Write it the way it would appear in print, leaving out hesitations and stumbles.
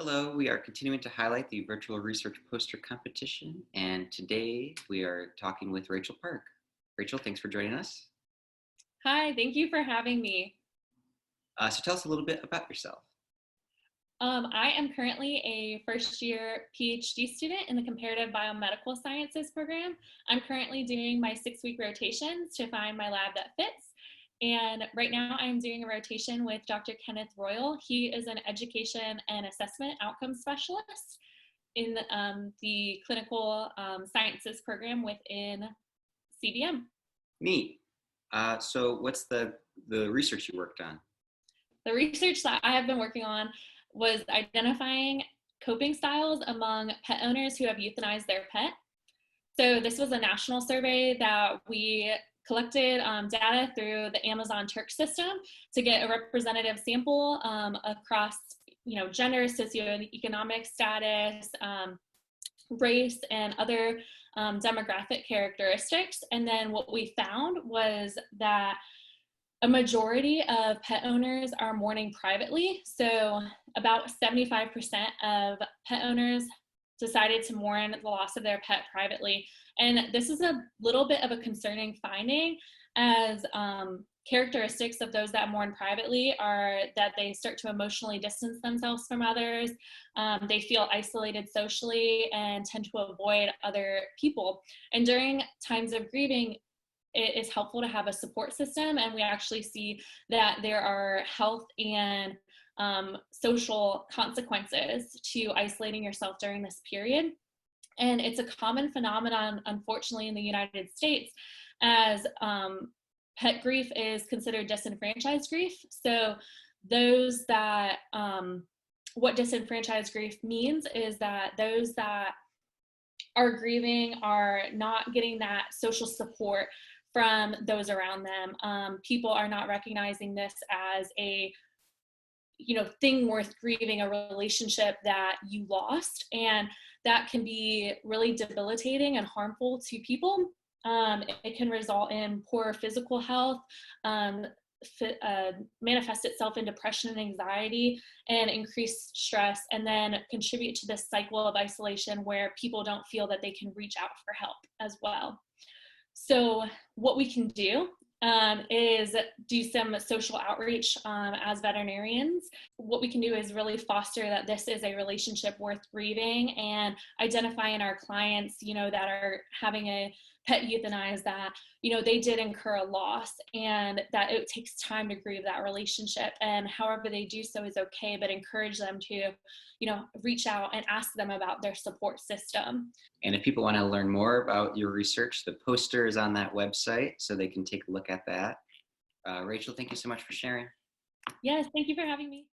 Hello, we are continuing to highlight the virtual research poster competition, and today we are talking with Rachel Park. Rachel, thanks for joining us. Hi, thank you for having me. So tell us a little bit about yourself. I am currently a first year PhD student in the Comparative Biomedical Sciences program. I'm currently doing my 6-week rotations to find my lab that fits. And right now I'm doing a rotation with Dr. Kenneth Royal. He is an education and assessment outcome specialist in the clinical sciences program within CBM. Neat. So what's the research you worked on? The research that I have been working on was identifying coping styles among pet owners who have euthanized their pet. So this was a national survey that we collected data through the Amazon Turk system to get a representative sample across, gender, socioeconomic status, race, and other demographic characteristics. And then what we found was that a majority of pet owners are mourning privately. So about 75% of pet owners decided to mourn the loss of their pet privately. And this is a little bit of a concerning finding, as characteristics of those that mourn privately are that they start to emotionally distance themselves from others. They feel isolated socially and tend to avoid other people. And during times of grieving, it is helpful to have a support system, and we actually see that there are health and social consequences to isolating yourself during this period. And it's a common phenomenon, unfortunately, in the United States, as pet grief is considered disenfranchised grief. So those that what disenfranchised grief means is that those that are grieving are not getting that social support from those around them. People are not recognizing this as a thing worth grieving, a relationship that you lost, and that can be really debilitating and harmful to people. It can result in poor physical health, manifest itself in depression and anxiety and increased stress, and then contribute to this cycle of isolation where people don't feel that they can reach out for help as well. So what we can do is do some social outreach as veterinarians. What we can do is really foster that this is a relationship worth grieving, and identify in our clients, that are having a pet euthanized, that, they did incur a loss, and that it takes time to grieve that relationship. And however they do so is okay, but encourage them to, reach out and ask them about their support system. And if people want to learn more about your research, the poster is on that website, so they can take a look at that. Rachel, thank you so much for sharing. Yes, thank you for having me.